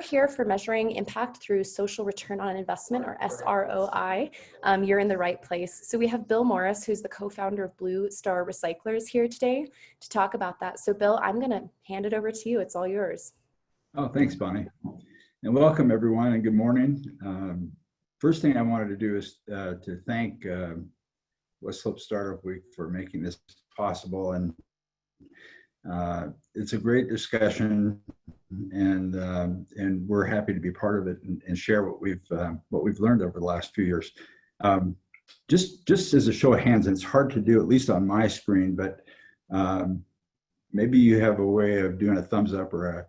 here for measuring impact through social return on investment, or SROI, you're in the right place. So we have Bill Morris, who's the co-founder of Blue Star Recyclers, here today to talk about that. So Bill, I'm going to hand it over to you. It's all yours. Oh, thanks, Bonnie. And welcome, everyone, and good morning. First thing I wanted to do is to thank West Slope Startup Week for making this possible. And it's a great discussion, and we're happy to be part of it and share what we've learned over the last few years. Just as a show of hands, and it's hard to do, at least on my screen, but maybe you have a way of doing a thumbs up or a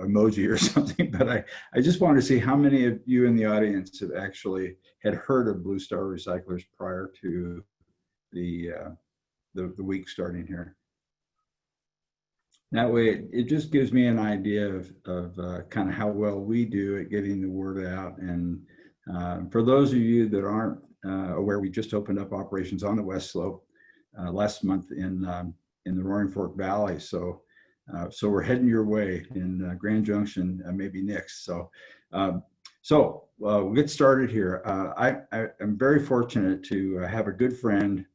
emoji or something. But I just wanted to see how many of you in the audience have actually had heard of Blue Star Recyclers prior to the week starting here. That way, it just gives me an idea of kind of how well we do at getting the word out. And for those of you that aren't aware, we just opened up operations on the West Slope last month in the Roaring Fork Valley. So we're heading your way in Grand Junction, maybe next. So we'll get started here. I'm very fortunate to have a good friend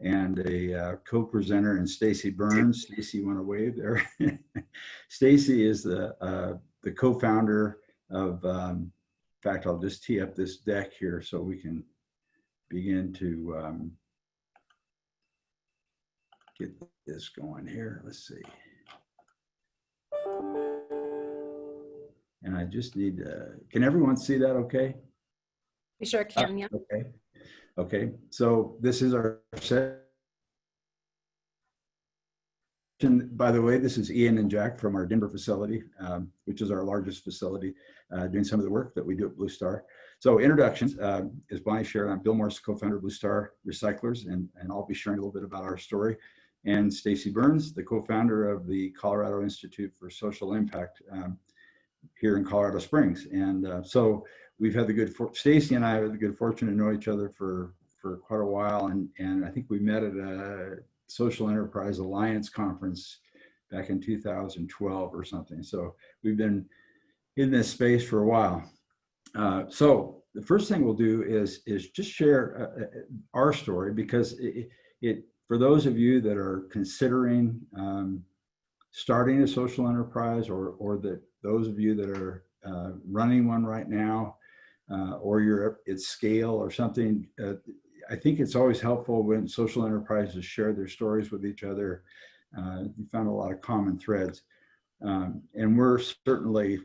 and a co-presenter in Stacy Burns. Stacy, you want to wave there? Stacy is the co-founder of, in fact, I'll just tee up this deck here so we can begin to get this going here. Let's see. And I just need can everyone see that okay? We sure can, yeah. Okay, so this is our session. By the way, this is Ian and Jack from our Denver facility, which is our largest facility, doing some of the work that we do at Blue Star. So introductions, as Bonnie shared, I'm Bill Morris, co-founder of Blue Star Recyclers, and I'll be sharing a little bit about our story. And Stacy Burns, the co-founder of the Colorado Institute for Social Impact here in Colorado Springs. And so we've had the good Stacy and I have the good fortune to know each other for quite a while, and I think we met at a Social Enterprise Alliance conference back in 2012 or something. So we've been in this space for a while. So the first thing we'll do is just share our story, because it for those of you that are considering starting a social enterprise, or those of you that are running one right now, or you're at scale or something, I think it's always helpful when social enterprises share their stories with each other. You found a lot of common threads, and we're certainly,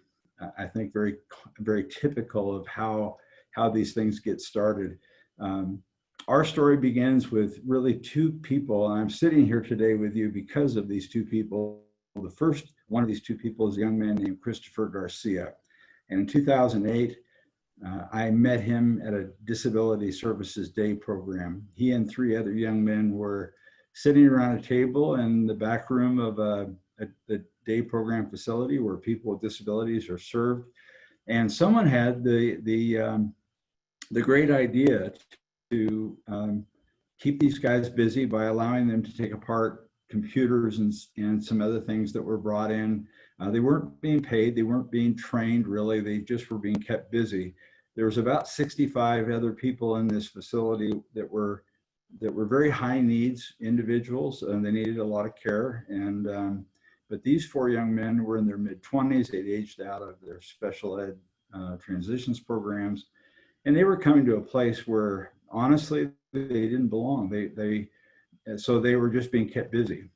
I think, very, very typical of how these things get started. Our story begins with really two people, and I'm sitting here today with you because of these two people. The first one of these two people is a young man named Christopher Garcia, and in 2008, I met him at a Disability Services Day program. He and three other young men were sitting around a table in the back room of the day program facility where people with disabilities are served. And someone had the great idea to keep these guys busy by allowing them to take apart computers and some other things that were brought in. They weren't being paid, they weren't being trained really, they just were being kept busy. There was about 65 other people in this facility that were very high needs individuals, and they needed a lot of care. And but these four young men were in their mid-20s. They'd aged out of their special ed transitions programs, and they were coming to a place where honestly they didn't belong. So they were just being kept busy.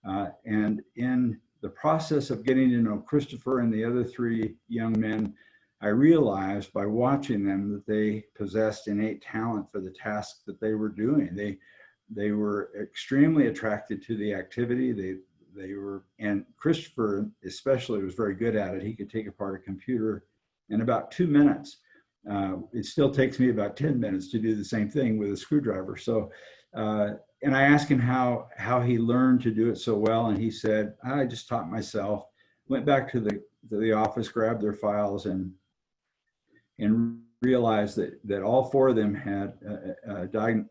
And in the process of getting to know Christopher and the other three young men, I realized by watching them that they possessed innate talent for the task that they were doing. They were extremely attracted to the activity. They were, and Christopher especially was very good at it. He could take apart a computer in about 2 minutes. It still takes me about 10 minutes to do the same thing with a screwdriver. So, and I asked him how he learned to do it so well, and he said, I just taught myself. Went back to the office, grabbed their files, and realized that all four of them had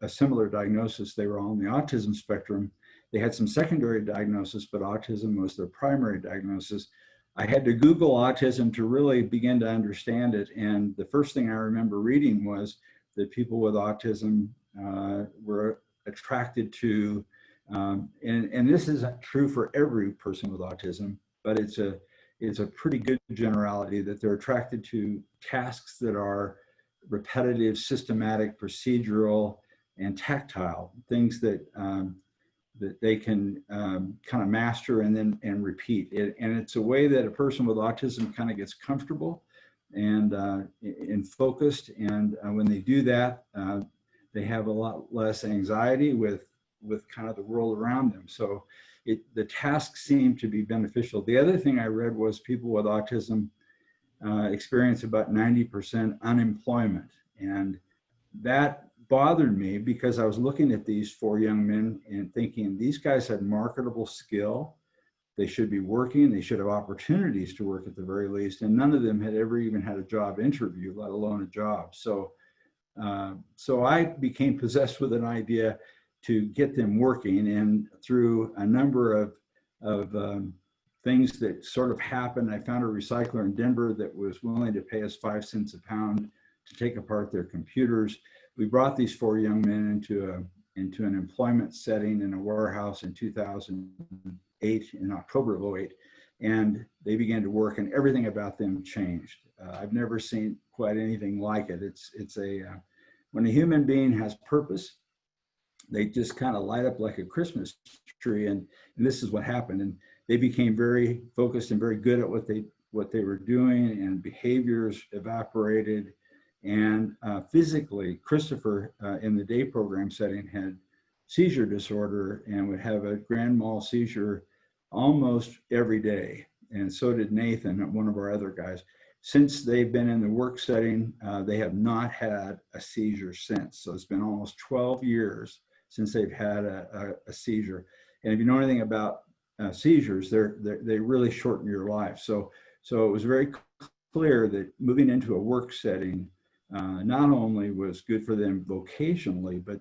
a similar diagnosis. They were all on the autism spectrum. They had some secondary diagnosis, but autism was their primary diagnosis. I had to Google autism to really begin to understand it. And the first thing I remember reading was that people with autism were attracted to, and this isn't true for every person with autism, but it's a pretty good generality that they're attracted to tasks that are repetitive, systematic, procedural, and tactile, things that that they can kind of master and repeat it. And it's a way that a person with autism kind of gets comfortable and focused. And when they do that, they have a lot less anxiety with kind of the world around them. So the tasks seem to be beneficial. The other thing I read was people with autism experience about 90% unemployment. And that bothered me because I was looking at these 4 young men and thinking these guys had marketable skill. They should be working. They should have opportunities to work at the very least. And none of them had ever even had a job interview, let alone a job. So I became possessed with an idea to get them working. And through a number of things that sort of happened, I found a recycler in Denver that was willing to pay us 5 cents a pound to take apart their computers. We brought these 4 young men into an employment setting in a warehouse in 2008, in October of 08, and they began to work, and everything about them changed. I've never seen quite anything like it. It's when a human being has purpose, they just kind of light up like a Christmas tree, and this is what happened. And they became very focused and very good at what they were doing, and behaviors evaporated. And physically, Christopher in the day program setting had seizure disorder and would have a grand mal seizure almost every day. And so did Nathan, one of our other guys. Since they've been in the work setting, they have not had a seizure since. So it's been almost 12 years since they've had a seizure. And if you know anything about seizures, they really shorten your life. So it was very clear that moving into a work setting not only was good for them vocationally, but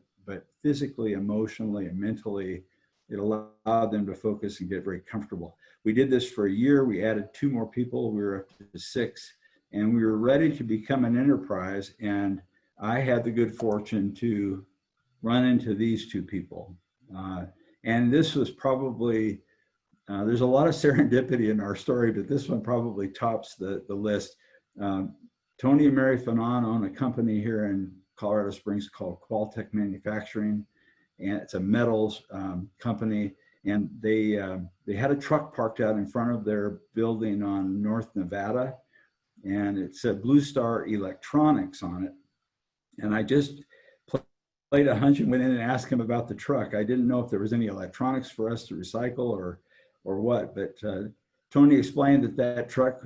physically, emotionally, and mentally, it allowed them to focus and get very comfortable. We did this for a year. We added 2 more people. We were up to 6, and we were ready to become an enterprise. And I had the good fortune to run into these 2 people. And this was probably, there's a lot of serendipity in our story, but this one probably tops the list. Tony and Mary Fanon own a company here in Colorado Springs called Qualtech Manufacturing, and it's a metals company. And they had a truck parked out in front of their building on North Nevada, and it said Blue Star Electronics on it. And I just played a hunch and went in and asked him about the truck. I didn't know if there was any electronics for us to recycle or what, but Tony explained that truck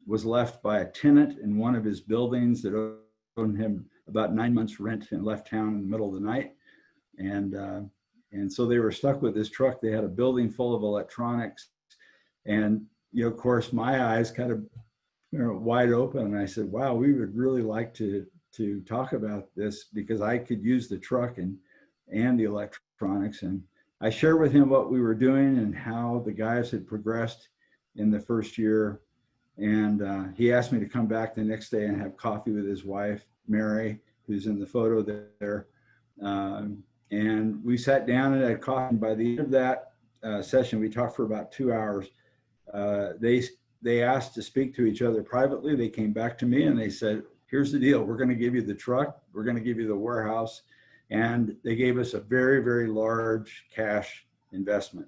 was left by a tenant in one of his buildings that owed him about 9 months rent and left town in the middle of the night. And so they were stuck with this truck. They had a building full of electronics. And, of course, my eyes kind of wide open. And I said, wow, we would really like to talk about this because I could use the truck and the electronics. And I shared with him what we were doing and how the guys had progressed in the first year. And he asked me to come back the next day and have coffee with his wife, Mary, who's in the photo there. And we sat down and had coffee. And by the end of that session, we talked for about 2 hours. They asked to speak to each other privately. They came back to me and they said, here's the deal. We're going to give you the truck. We're going to give you the warehouse. And they gave us a very, very large cash investment.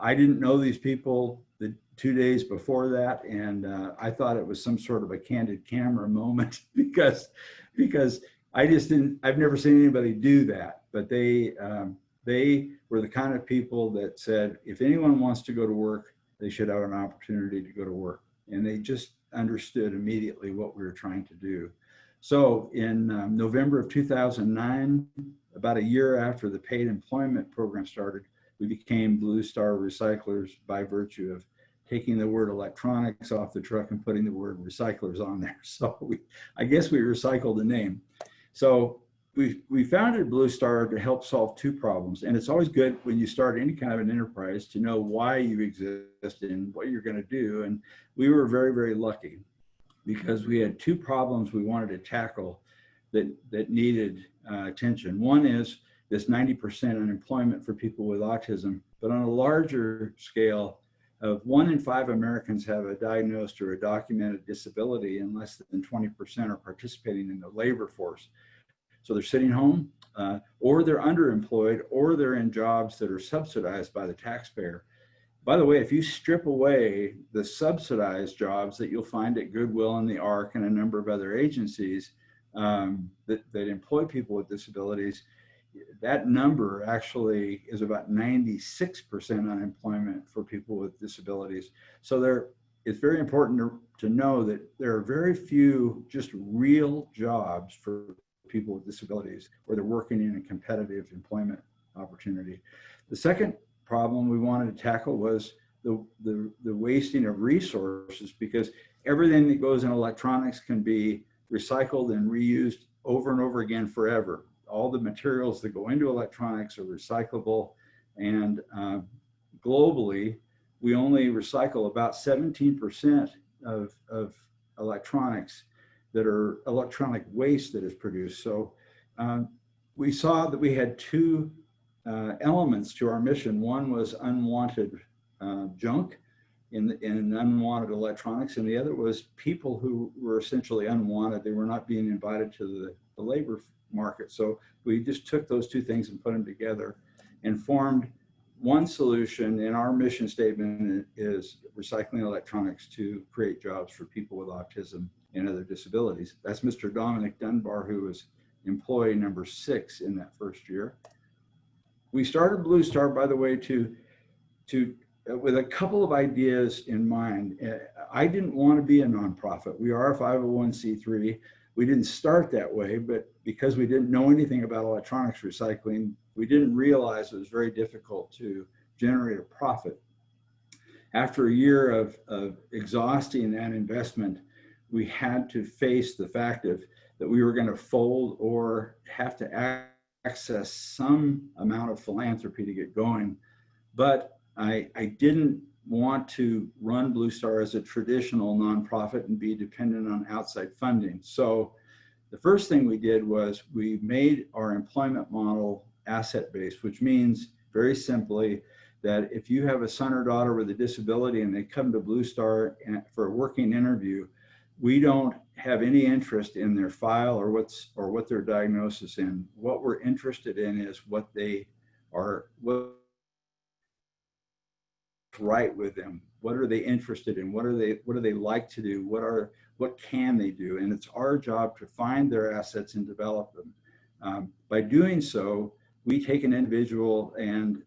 I didn't know these people the 2 days before that, and I thought it was some sort of a candid camera moment because I just didn't. I've never seen anybody do that. But they were the kind of people that said, if anyone wants to go to work, they should have an opportunity to go to work, and they just understood immediately what we were trying to do. So in November of 2009, about a year after the paid employment program started, we became Blue Star Recyclers by virtue of taking the word electronics off the truck and putting the word recyclers on there. So I guess we recycled the name. So we founded Blue Star to help solve two problems. And it's always good when you start any kind of an enterprise to know why you exist and what you're going to do. And we were very, very lucky because we had two problems we wanted to tackle that needed attention. One is this 90% unemployment for people with autism, but on a larger scale, 1 in 5 Americans have a diagnosed or a documented disability, and less than 20% are participating in the labor force. So they're sitting home, or they're underemployed, or they're in jobs that are subsidized by the taxpayer. By the way, if you strip away the subsidized jobs that you'll find at Goodwill and the ARC and a number of other agencies that employ people with disabilities, that number actually is about 96% unemployment for people with disabilities. So it's very important to know that there are very few just real jobs for people with disabilities where they're working in a competitive employment opportunity. The second problem we wanted to tackle was the wasting of resources, because everything that goes in electronics can be recycled and reused over and over again forever. All the materials that go into electronics are recyclable, and globally, we only recycle about 17% of electronics that are electronic waste that is produced. So we saw that we had two elements to our mission. One was unwanted junk in unwanted electronics, and the other was people who were essentially unwanted. They were not being invited to the labor market. So we just took those two things and put them together and formed one solution. And our mission statement is recycling electronics to create jobs for people with autism and other disabilities. That's Mr. Dominic Dunbar, who was employee number 6 in that first year. We started Blue Star, by the way, with a couple of ideas in mind. I didn't want to be a nonprofit. We are a 501c3. We didn't start that way, but because we didn't know anything about electronics recycling, we didn't realize it was very difficult to generate a profit. After a year of exhausting that investment, we had to face the fact that we were going to fold or have to access some amount of philanthropy to get going. But I didn't want to run Blue Star as a traditional nonprofit and be dependent on outside funding. So the first thing we did was we made our employment model asset-based, which means very simply that if you have a son or daughter with a disability and they come to Blue Star for a working interview, we don't have any interest in their file or what their diagnosis in. What we're interested in is what's right with them. What are they interested in? What do they like to do? What can they do? And it's our job to find their assets and develop them. By doing so, we take an individual and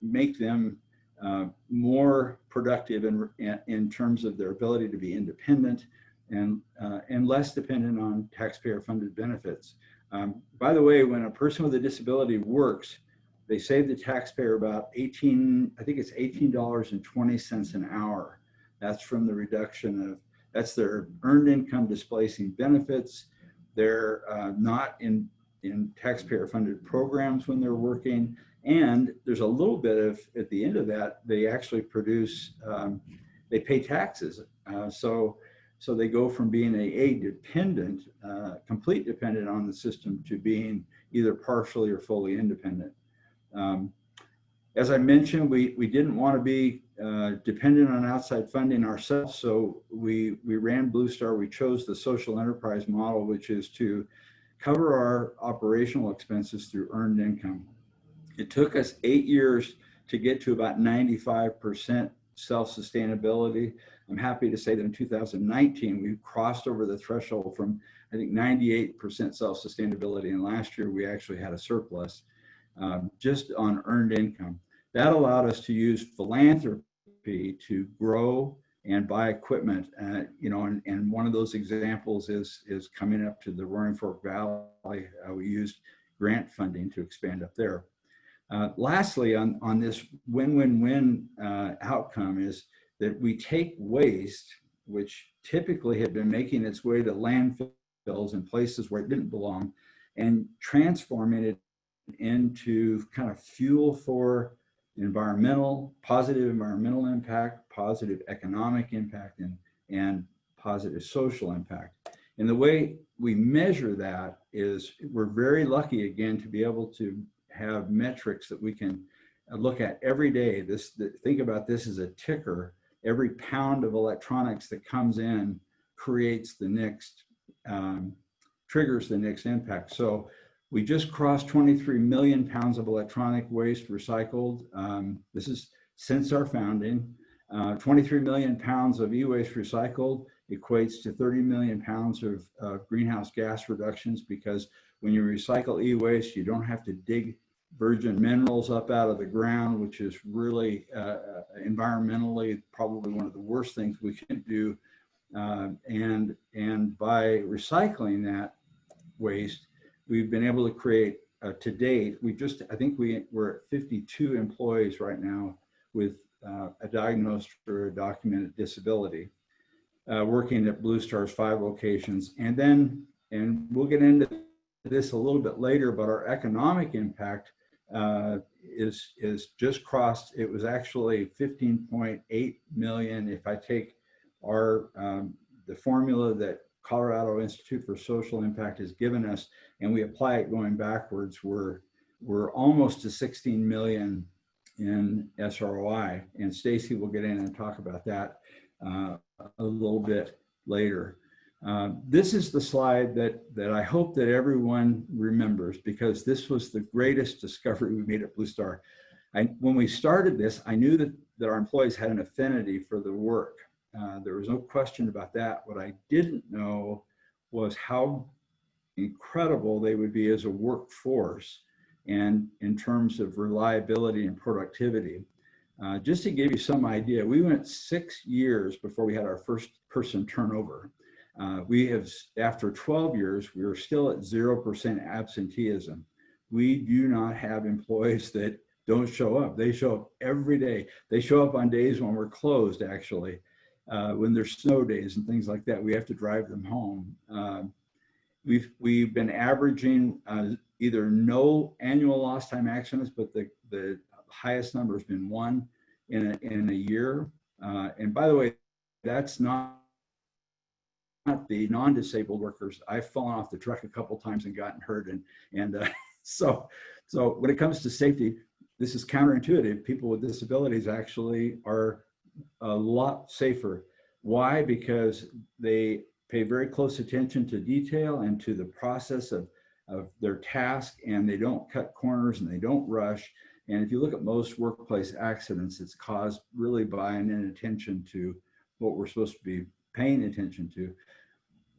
make them more productive in terms of their ability to be independent and less dependent on taxpayer-funded benefits. By the way, when a person with a disability works, they save the taxpayer about $18.20 an hour. That's from the reduction that's their earned income displacing benefits. They're not in taxpayer-funded programs when they're working. And there's a little bit of, at the end of that, they actually produce, they pay taxes. So they go from being a dependent, complete dependent on the system to being either partially or fully independent. As I mentioned, we didn't want to be dependent on outside funding ourselves, so we ran Blue Star. We chose the social enterprise model, which is to cover our operational expenses through earned income. It took us 8 years to get to about 95% self-sustainability. I'm happy to say that in 2019, we crossed over the threshold from, I think, 98% self-sustainability, and last year we actually had a surplus just on earned income. That allowed us to use philanthropy to grow and buy equipment, and one of those examples is coming up to the Roaring Fork Valley. We used grant funding to expand up there. Lastly, on this win-win-win outcome is that we take waste, which typically had been making its way to landfills in places where it didn't belong, and transforming it into kind of fuel for positive environmental impact, positive economic impact, and positive social impact. And the way we measure that is we're very lucky, again, to be able to have metrics that we can look at every day. Think about this as a ticker. Every pound of electronics that comes in creates the next, triggers the next impact. So we just crossed 23 million pounds of electronic waste recycled. This is since our founding. 23 million pounds of e-waste recycled equates to 30 million pounds of greenhouse gas reductions, because when you recycle e-waste, you don't have to dig virgin minerals up out of the ground, which is really environmentally probably one of the worst things we can do. And by recycling that waste, we've been able to create, to date, I think we're at 52 employees right now with a diagnosed or a documented disability, working at Blue Star's 5 locations. And we'll get into this a little bit later, but our economic impact is just crossed. It was actually 15.8 million. If I take our the formula that Colorado Institute for Social Impact has given us, and we apply it going backwards, we're almost to 16 million in SROI. And Stacy will get in and talk about that a little bit later. This is the slide that I hope that everyone remembers, because this was the greatest discovery we made at Blue Star. When we started this, I knew that our employees had an affinity for the work. There was no question about that. What I didn't know was how incredible they would be as a workforce and in terms of reliability and productivity. Just to give you some idea, we went 6 years before we had our first person turnover. After 12 years, we were still at 0% absenteeism. We do not have employees that don't show up. They show up every day. They show up on days when we're closed, actually. When there's snow days and things like that, we have to drive them home. We've been averaging either no annual lost time accidents, but the highest number has been 1 in a year. And by the way, that's not the non-disabled workers. I've fallen off the truck a couple times and gotten hurt, so when it comes to safety, this is counterintuitive. People with disabilities actually are a lot safer. Why? Because they pay very close attention to detail and to the process of their task, and they don't cut corners and they don't rush. And if you look at most workplace accidents, it's caused really by an inattention to what we're supposed to be paying attention to.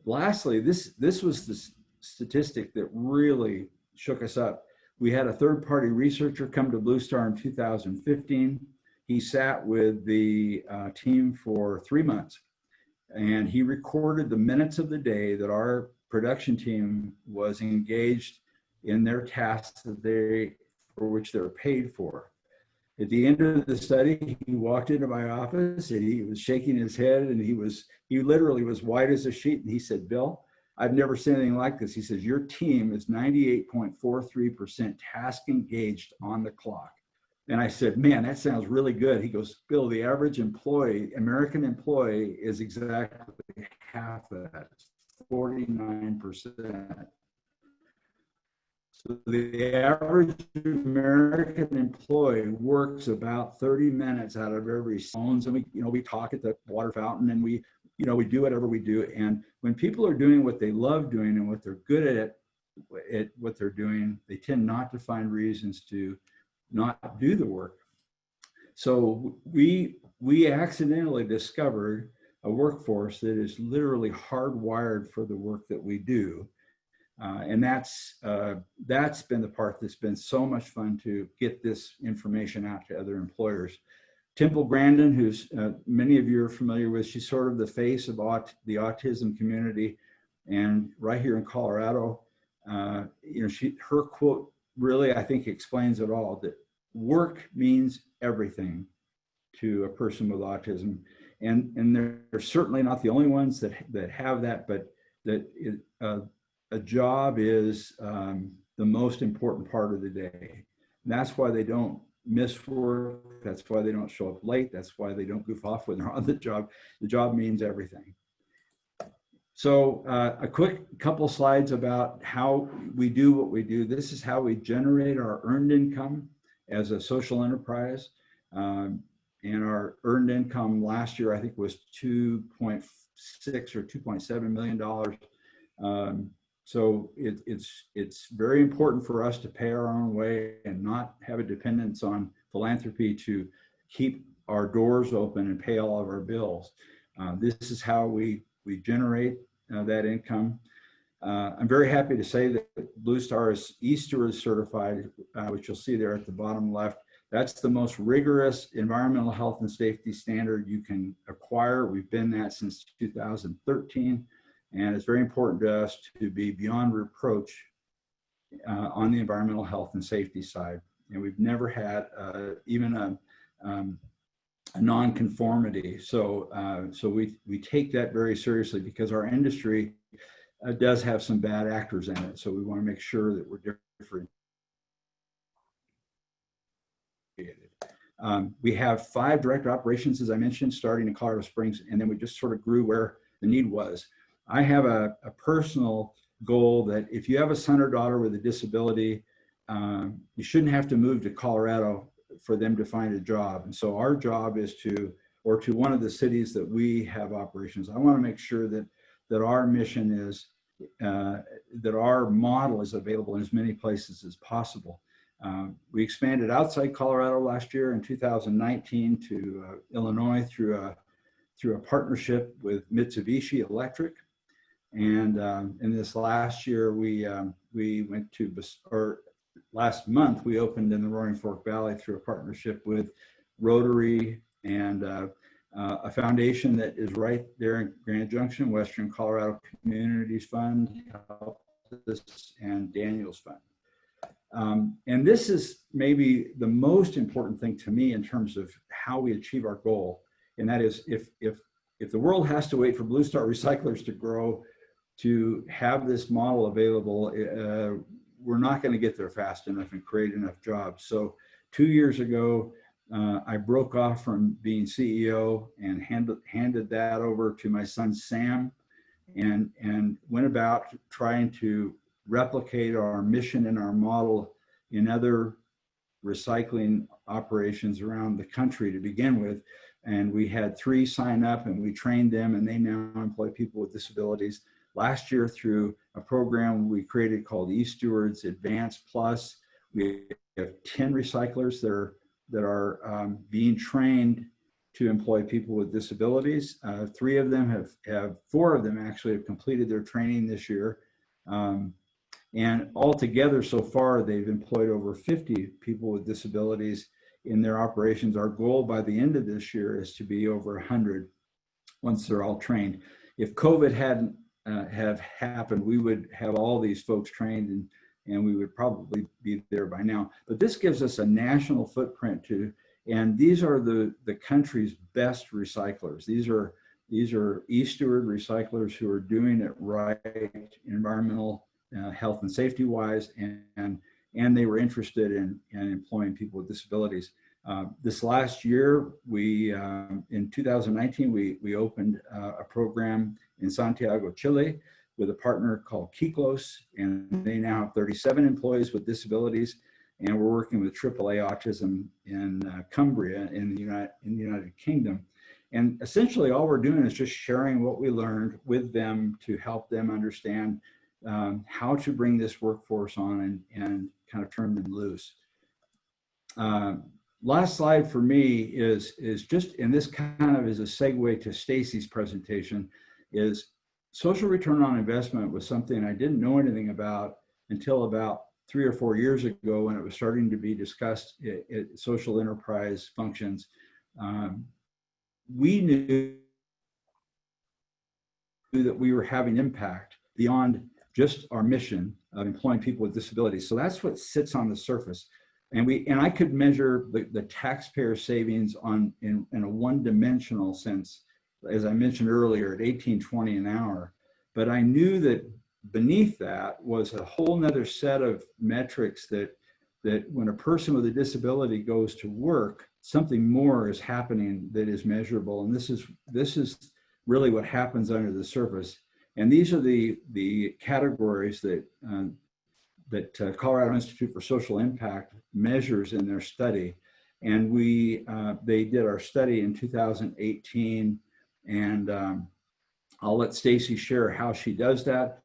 Lastly, this was the statistic that really shook us up. We had a third-party researcher come to Blue Star in 2015. He sat with the team for 3 months, and he recorded the minutes of the day that our production team was engaged in their tasks for which they were paid for. At the end of the study, he walked into my office and he was shaking his head, and he literally was white as a sheet. And he said, "Bill, I've never seen anything like this." He says, "Your team is 98.43% task engaged on the clock." And I said, "Man, that sounds really good." He goes, "Bill, the average American employee is exactly half of that, 49%. So the average American employee works about 30 minutes out of every phones, and we talk at the water fountain, and we do whatever we do. And when people are doing what they love doing and what they're good at what they're doing, they tend not to find reasons to not do the work. So we accidentally discovered a workforce that is literally hardwired for the work that we do. And that's been the part that's been so much fun, to get this information out to other employers. Temple Grandin, who's many of you are familiar with, she's sort of the face of the autism community, and right here in Colorado, her quote really, I think, explains it all. That work means everything to a person with autism, and they're certainly not the only ones that have that, but that a job is the most important part of the day. And that's why they don't miss work. That's why they don't show up late. That's why they don't goof off when they're on the job. The job means everything. So a quick couple slides about how we do what we do. This is how we generate our earned income as a social enterprise. And our earned income last year, I think, was $2.6 or $2.7 million. So it's very important for us to pay our own way and not have a dependence on philanthropy to keep our doors open and pay all of our bills. This is how we generate that income. I'm very happy to say that Blue Star is eSteward certified, which you'll see there at the bottom left. That's the most rigorous environmental health and safety standard you can acquire. We've been that since 2013, and it's very important to us to be beyond reproach on the environmental health and safety side. And we've never had even a non-conformity. So we take that very seriously because our industry does have some bad actors in it. So we want to make sure that we're different. We have 5 direct operations, as I mentioned, starting in Colorado Springs, and then we just sort of grew where the need was. I have a personal goal that if you have a son or daughter with a disability, you shouldn't have to move to Colorado for them to find a job. And so our job is to one of the cities that we have operations. I want to make sure that our mission is, that our model is available in as many places as possible. We expanded outside Colorado last year in 2019 to Illinois through a partnership with Mitsubishi Electric. And in this last year, we went to, or last month, we opened in the Roaring Fork Valley through a partnership with Rotary and a foundation that is right there in Grand Junction, Western Colorado Communities Fund, and Daniels Fund. And this is maybe the most important thing to me in terms of how we achieve our goal. And that is if the world has to wait for Blue Star recyclers to grow to have this model available, we're not going to get there fast enough and create enough jobs. So 2 years ago, I broke off from being CEO and handed that over to my son, Sam, and went about trying to replicate our mission and our model in other recycling operations around the country to begin with. And we had 3 sign up and we trained them, and they now employ people with disabilities. Last year, through a program we created called eStewards Advanced Plus, we have 10 recyclers that are being trained to employ people with disabilities. 4 of them actually have completed their training this year. And altogether, so far, they've employed over 50 people with disabilities in their operations. Our goal by the end of this year is to be over 100 once they're all trained. If COVID hadn't have happened, we would have all these folks trained and we would probably be there by now. But this gives us a national footprint too. And these are the country's best recyclers. These are eSteward recyclers who are doing it right, environmental, health and safety wise, and they were interested in employing people with disabilities. This last year, in 2019, we opened a program in Santiago, Chile, with a partner called Kiklos, and they now have 37 employees with disabilities. And we're working with AAA Autism in Cumbria in the United Kingdom. And essentially, all we're doing is just sharing what we learned with them to help them understand how to bring this workforce on and kind of turn them loose. Last slide for me is just, and this kind of is a segue to Stacy's presentation, is social return on investment was something I didn't know anything about until about 3 or 4 years ago when it was starting to be discussed at social enterprise functions. We knew that we were having impact beyond just our mission of employing people with disabilities. So that's what sits on the surface. And I could measure the taxpayer savings in a one-dimensional sense, as I mentioned earlier, at $18.20 an hour. But I knew that beneath that was a whole nother set of metrics that when a person with a disability goes to work, something more is happening that is measurable. And this is really what happens under the surface. And these are the categories that Colorado Institute for Social Impact measures in their study. And they did our study in 2018, and I'll let Stacy share how she does that.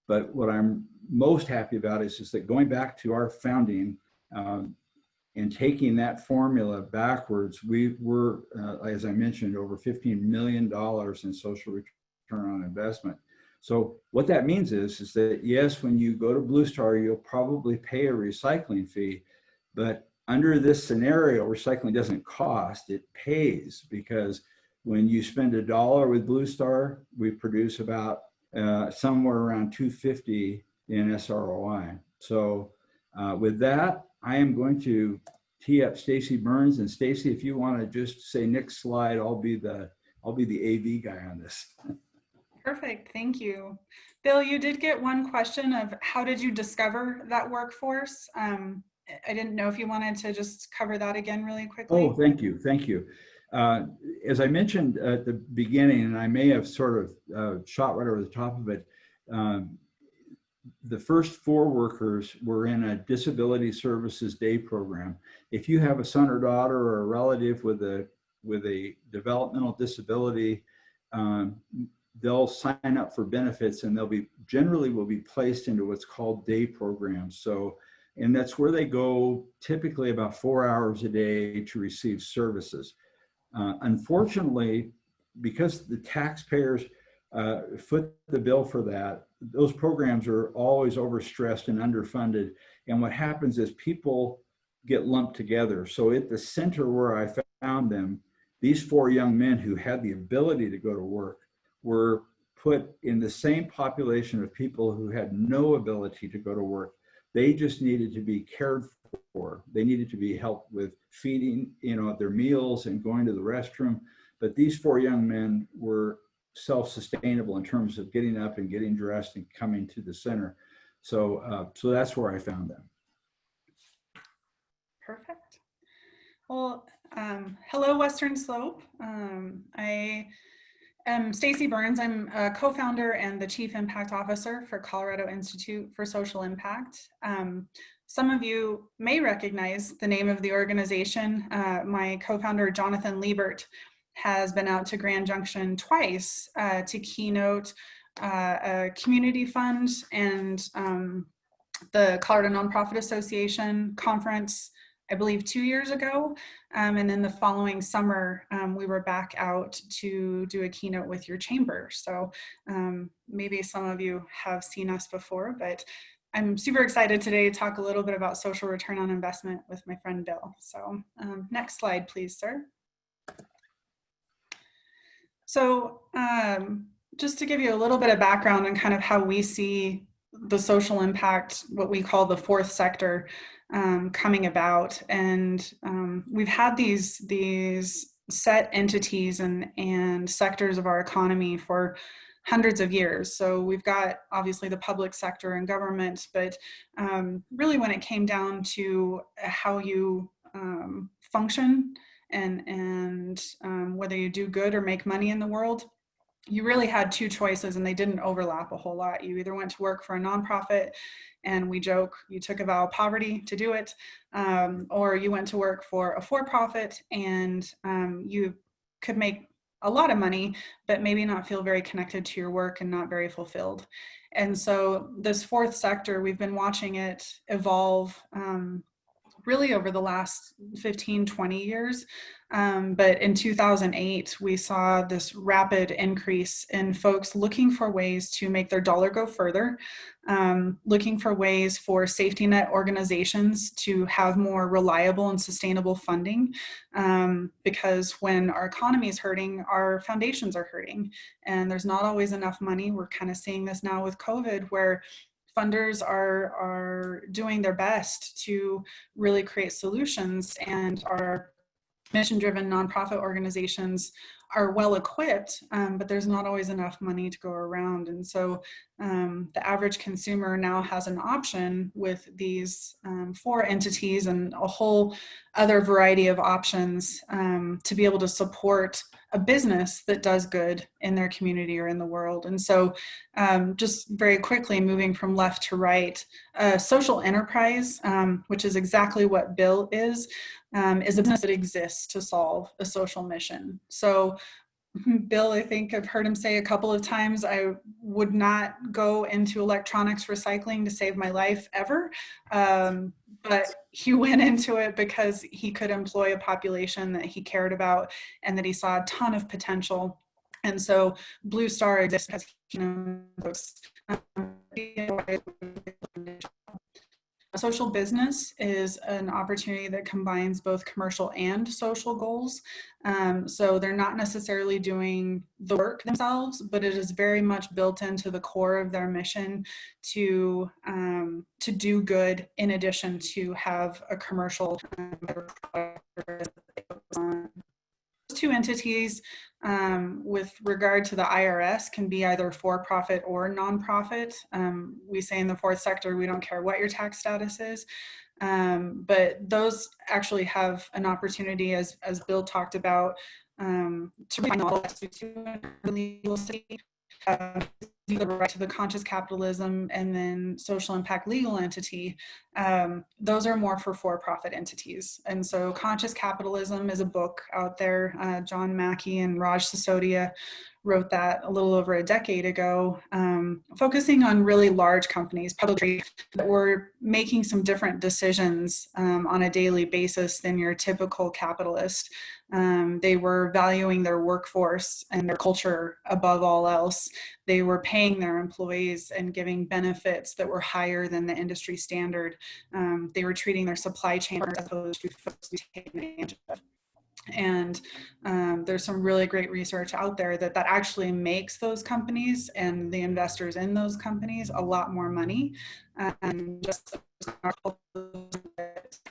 But what I'm most happy about is that going back to our founding and taking that formula backwards, we were, as I mentioned, over $15 million in social return on investment. So what that means is that, yes, when you go to Blue Star, you'll probably pay a recycling fee, but under this scenario, recycling doesn't cost, it pays, because when you spend $1 with Blue Star, we produce about somewhere around 250 in SROI. So with that, I am going to tee up Stacy Burns. And Stacy, if you want to just say next slide, I'll be the AV guy on this. Perfect, thank you. Bill, you did get one question of how did you discover that workforce? I didn't know if you wanted to just cover that again really quickly. Oh, thank you, thank you. As I mentioned at the beginning, and I may have sort of shot right over the top of it, the first 4 workers were in a disability services day program. If you have a son or daughter or a relative with a developmental disability, they'll sign up for benefits, and they'll generally will be placed into what's called day programs. So, and that's where they go typically about 4 hours a day to receive services. Unfortunately, because the taxpayers foot the bill for that, those programs are always overstressed and underfunded. And what happens is people get lumped together. So at the center where I found them, these 4 young men who had the ability to go to work were put in the same population of people who had no ability to go to work. They just needed to be cared for. They needed to be helped with feeding, their meals and going to the restroom. But these 4 young men were self-sustainable in terms of getting up and getting dressed and coming to the center. So, so that's where I found them. Perfect. Well, hello, Western Slope. I am Stacy Burns. I'm a co-founder and the Chief Impact Officer for Colorado Institute for Social Impact. Some of you may recognize the name of the organization. My co-founder, Jonathan Liebert, has been out to Grand Junction twice to keynote a community fund and the Colorado Nonprofit Association conference, I believe 2 years ago. And then the following summer, we were back out to do a keynote with your chamber. So maybe some of you have seen us before, but I'm super excited today to talk a little bit about social return on investment with my friend Bill. So next slide, please, sir. So just to give you a little bit of background on kind of how we see the social impact, what we call the 4th sector, coming about. And we've had these set entities and sectors of our economy for hundreds of years. So we've got obviously the public sector and government, but really when it came down to how you function and whether you do good or make money in the world, you really had 2 choices, and they didn't overlap a whole lot. You either went to work for a nonprofit, and we joke, you took a vow of poverty to do it, or you went to work for a for-profit, and you could make a lot of money, but maybe not feel very connected to your work and not very fulfilled. And so this 4th sector, we've been watching it evolve really over the last 15, 20 years. But in 2008, we saw this rapid increase in folks looking for ways to make their dollar go further, looking for ways for safety net organizations to have more reliable and sustainable funding, because when our economy is hurting, our foundations are hurting, and there's not always enough money. We're kind of seeing this now with COVID, where funders are doing their best to really create solutions and are mission-driven nonprofit organizations are well equipped, but there's not always enough money to go around. And so the average consumer now has an option with these 4 entities and a whole other variety of options to be able to support a business that does good in their community or in the world. And so just very quickly moving from left to right, social enterprise, which is exactly what Bill is a business that exists to solve a social mission. So Bill, I think I've heard him say a couple of times, I would not go into electronics recycling to save my life ever. But he went into it because he could employ a population that he cared about and that he saw a ton of potential. And so Blue Star exists because he knows social business is an opportunity that combines both commercial and social goals. So they're not necessarily doing the work themselves, but it is very much built into the core of their mission to do good in addition to have a commercial two entities with regard to the IRS can be either for-profit or nonprofit. We say in the fourth sector, we don't care what your tax status is, but those actually have an opportunity, as Bill talked about, to model to legal state. The right to the conscious capitalism and then social impact legal entity, those are more for-profit entities. And so Conscious Capitalism is a book out there. John Mackey and Raj Sisodia wrote that a little over a decade ago, focusing on really large companies, publicly, that were making some different decisions on a daily basis than your typical capitalist. They were valuing their workforce and their culture above all else. They were paying their employees and giving benefits that were higher than the industry standard. They were treating their supply chain as opposed to folks who take advantage of. And there's some really great research out there that actually makes those companies and the investors in those companies a lot more money. Just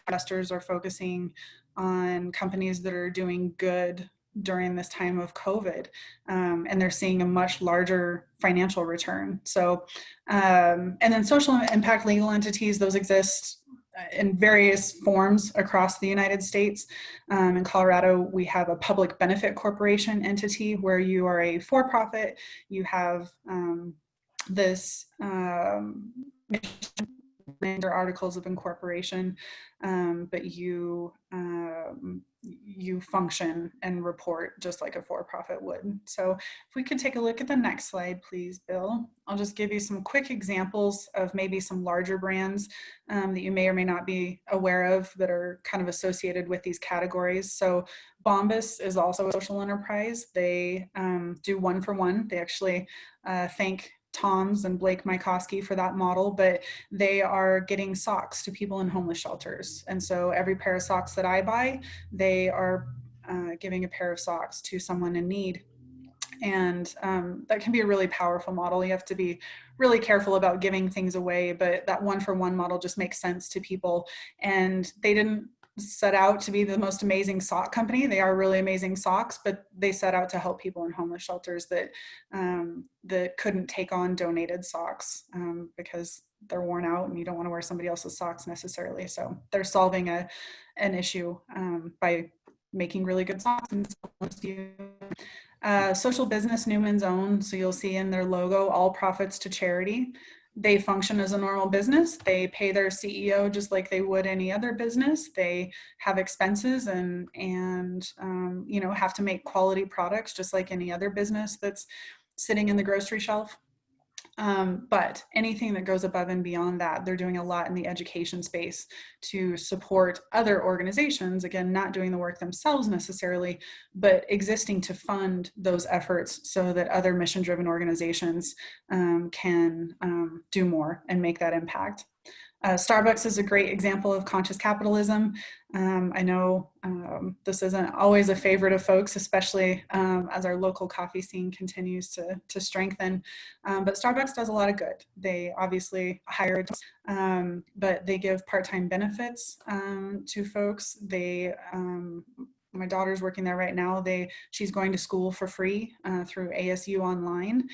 investors are focusing on companies that are doing good during this time of COVID, and they're seeing a much larger financial return. So, and then social impact legal entities, those exist in various forms across the United States. In Colorado, we have a public benefit corporation entity where you are a for-profit, you have this articles of incorporation, but you function and report just like a for-profit would. So if we could take a look at the next slide, please, Bill. I'll just give you some quick examples of maybe some larger brands that you may or may not be aware of that are kind of associated with these categories. So Bombas is also a social enterprise. They do one-for-one. They actually thank Tom's and Blake Mykoski for that model, but they are getting socks to people in homeless shelters. And so every pair of socks that I buy, they are giving a pair of socks to someone in need. And that can be a really powerful model. You have to be really careful about giving things away, but that one-for-one model just makes sense to people. And they didn't set out to be the most amazing sock company. They are really amazing socks, but they set out to help people in homeless shelters that that couldn't take on donated socks because they're worn out and you don't want to wear somebody else's socks necessarily. So they're solving an issue by making really good socks. And social business, Newman's Own. So you'll see in their logo, all profits to charity. They function as a normal business. They pay their CEO just like they would any other business. They have expenses and you know, have to make quality products just like any other business that's sitting in the grocery shelf. But anything that goes above and beyond that, they're doing a lot in the education space to support other organizations, again, not doing the work themselves necessarily, but existing to fund those efforts so that other mission-driven organizations can do more and make that impact. Starbucks is a great example of conscious capitalism. I know this isn't always a favorite of folks, especially as our local coffee scene continues to strengthen, but Starbucks does a lot of good. They obviously hire, but they give part-time benefits to folks. They my daughter's working there right now. She's going to school for free through ASU Online.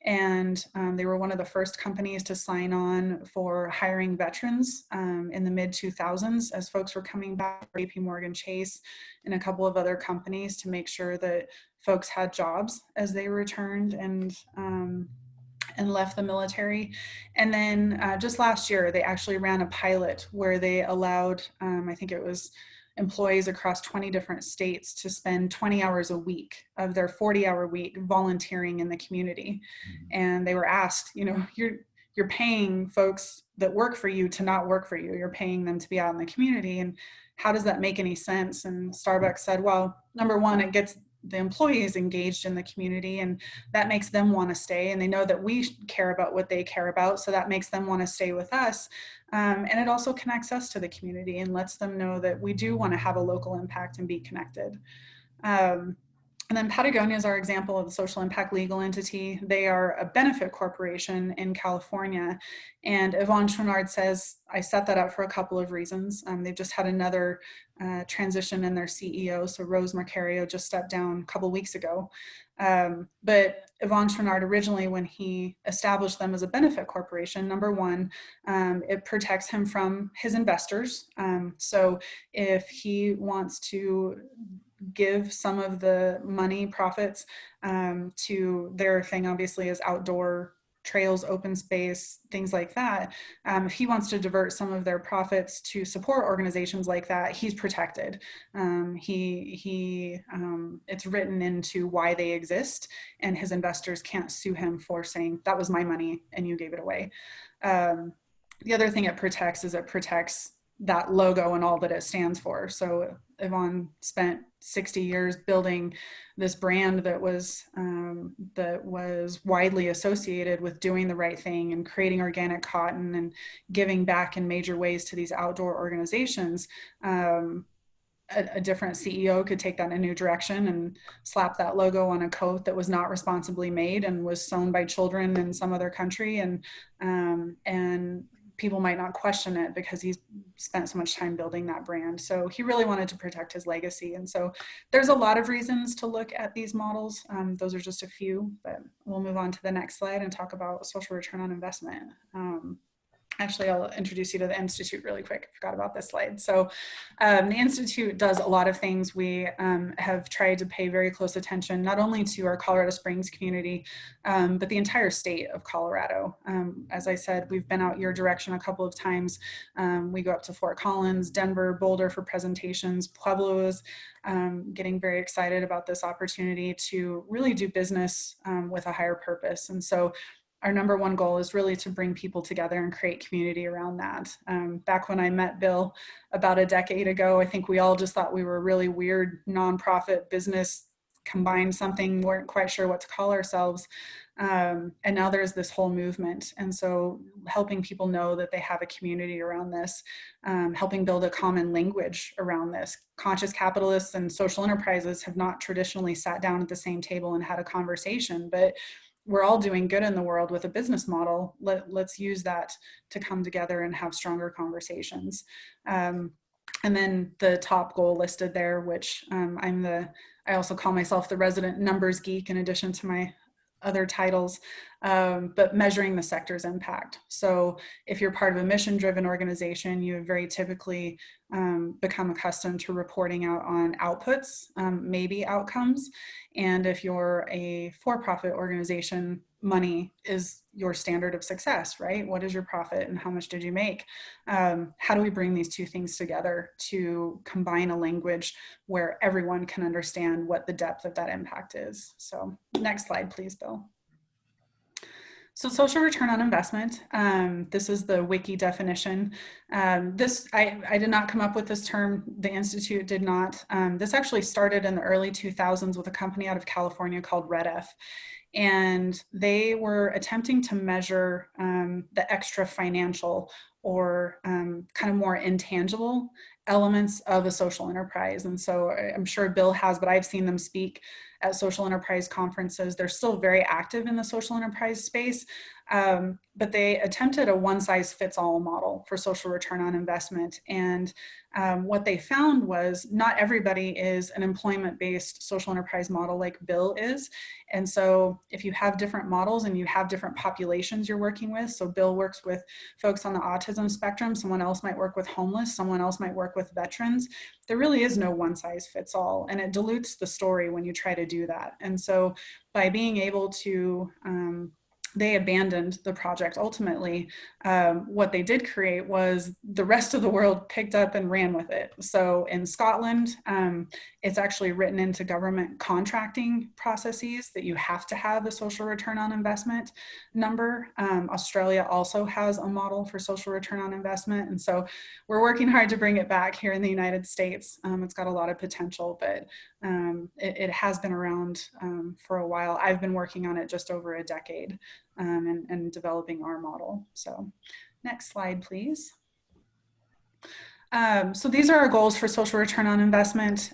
And they were one of the first companies to sign on for hiring veterans in the mid-2000s as folks were coming back, JP Morgan Chase and a couple of other companies, to make sure that folks had jobs as they returned and left the military. And then just last year, they actually ran a pilot where they allowed, I think it was employees across 20 different states to spend 20 hours a week of their 40-hour week volunteering in the community. And they were asked, you know, you're paying folks that work for you to not work for you. You're paying them to be out in the community. And how does that make any sense? And Starbucks said, well, number one, it gets the employees engaged in the community, and that makes them want to stay. And they know that we care about what they care about, so that makes them want to stay with us. And it also connects us to the community and lets them know that we do want to have a local impact and be connected. And then Patagonia is our example of a social impact legal entity. They are a benefit corporation in California. And Yvonne Chouinard says, I set that up for a couple of reasons. They've just had another transition in their CEO. So Rose Marcario just stepped down a couple of weeks ago. But Yvonne Chouinard, originally, when he established them as a benefit corporation, number one, it protects him from his investors. So if he wants to give some of the money profits to their thing, obviously, is outdoor trails, open space, things like that. If he wants to divert some of their profits to support organizations like that, he's protected. It's written into why they exist, and his investors can't sue him for saying, that was my money and you gave it away. The other thing it protects is it protects that logo and all that it stands for. So Yvonne spent 60 years building this brand that was widely associated with doing the right thing and creating organic cotton and giving back in major ways to these outdoor organizations. A different CEO could take that in a new direction and slap that logo on a coat that was not responsibly made and was sewn by children in some other country, and people might not question it because he's spent so much time building that brand. So he really wanted to protect his legacy. And so there's a lot of reasons to look at these models. Those are just a few, but we'll move on to the next slide and talk about social return on investment. Actually, I'll introduce you to the Institute really quick. I forgot about this slide. So the Institute does a lot of things. We have tried to pay very close attention, not only to our Colorado Springs community, but the entire state of Colorado. As I said, we've been out your direction a couple of times. We go up to Fort Collins, Denver, Boulder for presentations. Pueblo is getting very excited about this opportunity to really do business with a higher purpose. And so our number one goal is really to bring people together and create community around that. Back when I met Bill about a decade ago, I think we all just thought we were a really weird nonprofit business, combined something, weren't quite sure what to call ourselves. And now there's this whole movement. And so helping people know that they have a community around this, helping build a common language around this. Conscious capitalists and social enterprises have not traditionally sat down at the same table and had a conversation, but we're all doing good in the world with a business model. Let's use that to come together and have stronger conversations. And then the top goal listed there, which I also call myself the resident numbers geek in addition to my other titles, but measuring the sector's impact. So if you're part of a mission-driven organization, you have very typically become accustomed to reporting out on outputs, maybe outcomes. And if you're a for-profit organization, money is your standard of success, right? What is your profit and how much did you make? How do we bring these two things together to combine a language where everyone can understand what the depth of that impact is? So next slide, please, Bill. So social return on investment, this is the wiki definition. I did not come up with this term, the Institute did not. This actually started in the early 2000s with a company out of California called RedF. And they were attempting to measure the extra financial or kind of more intangible elements of a social enterprise. And so I'm sure Bill has, but I've seen them speak at social enterprise conferences. They're still very active in the social enterprise space, But they attempted a one-size-fits-all model for social return on investment. And what they found was not everybody is an employment-based social enterprise model like Bill is. And so if you have different models and you have different populations you're working with, so Bill works with folks on the autism spectrum, someone else might work with homeless, someone else might work with veterans, there really is no one size fits all, and it dilutes the story when you try to do that. And so by being able to they abandoned the project ultimately. What they did create was the rest of the world picked up and ran with it. So in Scotland, it's actually written into government contracting processes that you have to have a social return on investment number. Australia also has a model for social return on investment. And so we're working hard to bring it back here in the United States. It's got a lot of potential, but it has been around for a while. I've been working on it just over a decade. And developing our model. So next slide, please. So these are our goals for social return on investment.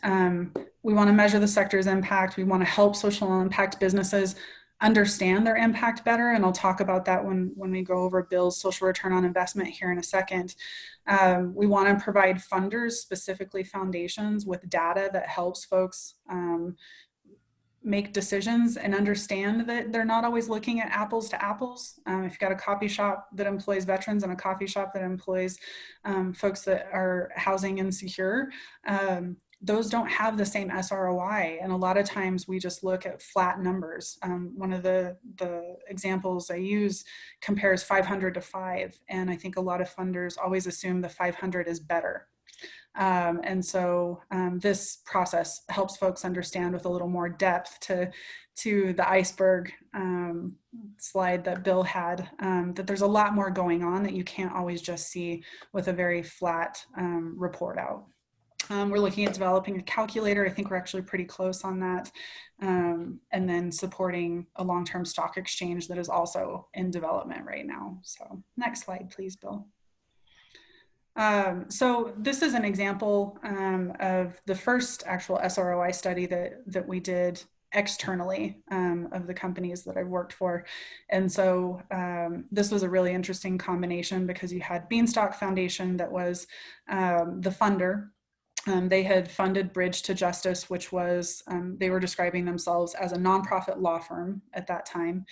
We want to measure the sector's impact. We want to help social impact businesses understand their impact better. And I'll talk about that when we go over Bill's social return on investment here in a second. We want to provide funders, specifically foundations, with data that helps folks make decisions and understand that they're not always looking at apples to apples. If you've got a coffee shop that employs veterans and a coffee shop that employs folks that are housing insecure, those don't have the same SROI. And a lot of times we just look at flat numbers. One of the examples I use compares 500 to 5. And I think a lot of funders always assume the 500 is better. And so this process helps folks understand with a little more depth to the iceberg slide that Bill had, that there's a lot more going on that you can't always just see with a very flat report out. We're looking at developing a calculator. I think we're actually pretty close on that. And then supporting a long-term stock exchange that is also in development right now. So next slide, please, Bill. So this is an example of the first actual SROI study that we did externally of the companies that I've worked for. And so this was a really interesting combination because you had Beanstalk Foundation that was the funder. They had funded Bridge to Justice, which was, they were describing themselves as a nonprofit law firm at that time.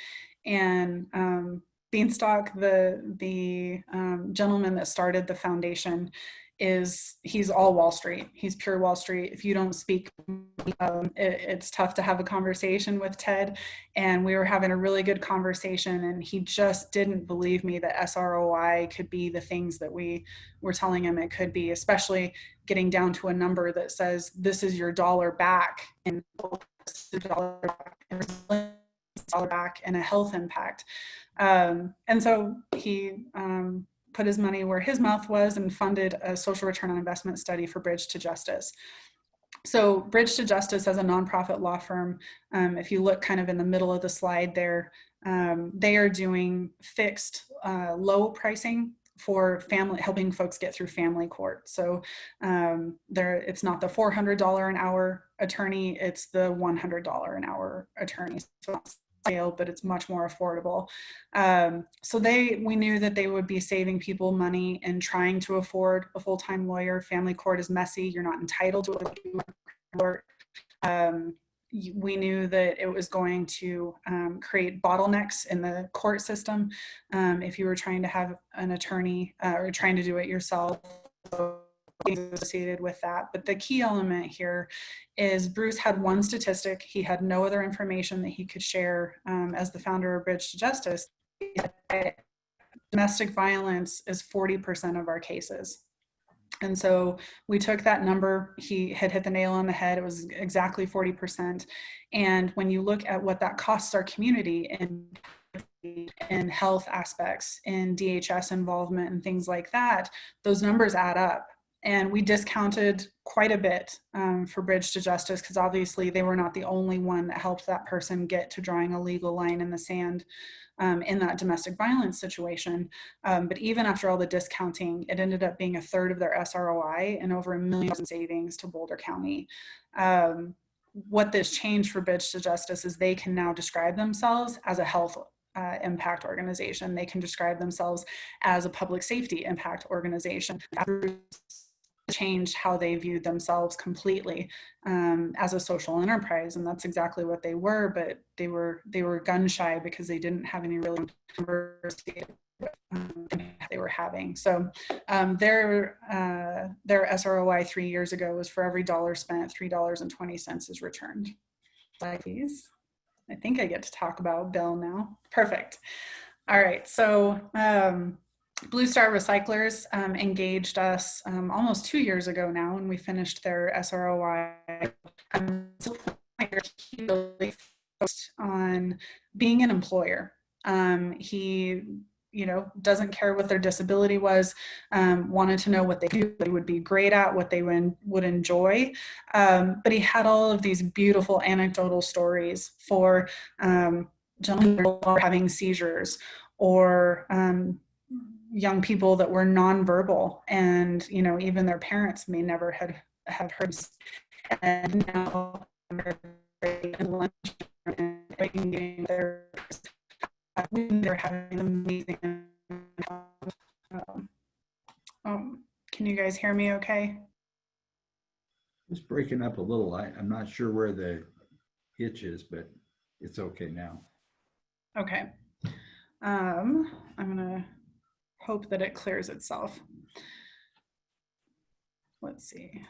And Beanstalk, the gentleman that started the foundation, he's all Wall Street. He's pure Wall Street. If you don't speak, it's tough to have a conversation with Ted. And we were having a really good conversation, and he just didn't believe me that SROI could be the things that we were telling him it could be, especially getting down to a number that says this is your dollar back and dollar back and a health impact. And so he put his money where his mouth was and funded a social return on investment study for Bridge to Justice. So Bridge to Justice as a nonprofit law firm, if you look kind of in the middle of the slide there, they are doing fixed low pricing for family, helping folks get through family court. So it's not the $400 an hour attorney, it's the $100 an hour attorney. So but it's much more affordable. So we knew that they would be saving people money and trying to afford a full-time lawyer. Family court is messy. You're not entitled to a court. We knew that it was going to create bottlenecks in the court system if you were trying to have an attorney or trying to do it yourself. Associated with that. But the key element here is Bruce had one statistic. He had no other information that he could share as the founder of Bridge to Justice. Domestic violence is 40% of our cases. And so we took that number. He had hit the nail on the head. It was exactly 40%. And when you look at what that costs our community in health aspects, in DHS involvement and things like that, those numbers add up. And we discounted quite a bit for Bridge to Justice because obviously they were not the only one that helped that person get to drawing a legal line in the sand in that domestic violence situation. But even after all the discounting, it ended up being 1/3 of their SROI and over $1 million in savings to Boulder County. What this changed for Bridge to Justice is they can now describe themselves as a health impact organization. They can describe themselves as a public safety impact organization. Changed how they viewed themselves completely as a social enterprise, and that's exactly what they were. But they were gun shy because they didn't have any real diversity they were having. So their SROI 3 years ago was for every dollar spent, $3.20 is returned. Please. I think I get to talk about Bill now. Perfect. All right. So Blue Star Recyclers engaged us almost 2 years ago now when we finished their SROI. He really focused on being an employer. He doesn't care what their disability was, wanted to know what they would be great at, what they would enjoy. But he had all of these beautiful anecdotal stories for gentlemen who were having seizures, or young people that were nonverbal, and even their parents may never have heard. And now they're having amazing. Can you guys hear me okay? It's breaking up a little. I'm not sure where the hitch is, but it's okay now. Okay. I'm gonna hope that it clears itself. Let's see.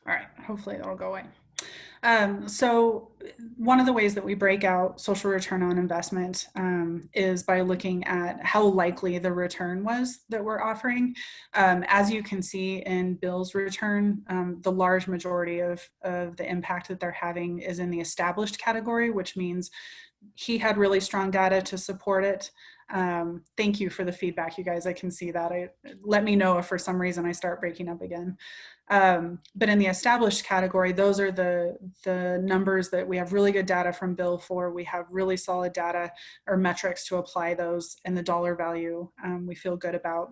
All right, hopefully that'll go away. So one of the ways that we break out social return on investment is by looking at how likely the return was that we're offering. As you can see in Bill's return, the large majority of the impact that they're having is in the established category, which means he had really strong data to support it. Thank you for the feedback, you guys. I can see that. Let me know if for some reason I start breaking up again. But in the established category, those are the numbers that we have really good data from Bill for. We have really solid data or metrics to apply those, and the dollar value we feel good about.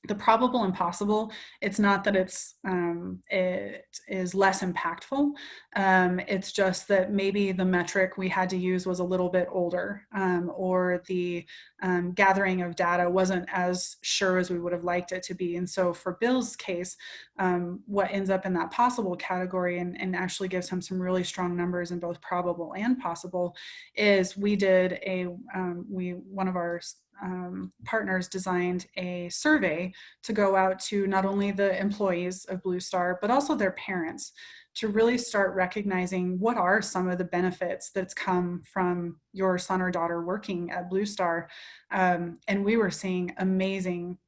The probable and possible, it's not that it is less impactful. It's just that maybe the metric we had to use was a little bit older, or the gathering of data wasn't as sure as we would have liked it to be. And so for Bill's case, what ends up in that possible category and actually gives him some really strong numbers in both probable and possible is we did one of our partners designed a survey to go out to not only the employees of Blue Star, but also their parents, to really start recognizing what are some of the benefits that's come from your son or daughter working at Blue Star. And we were seeing amazing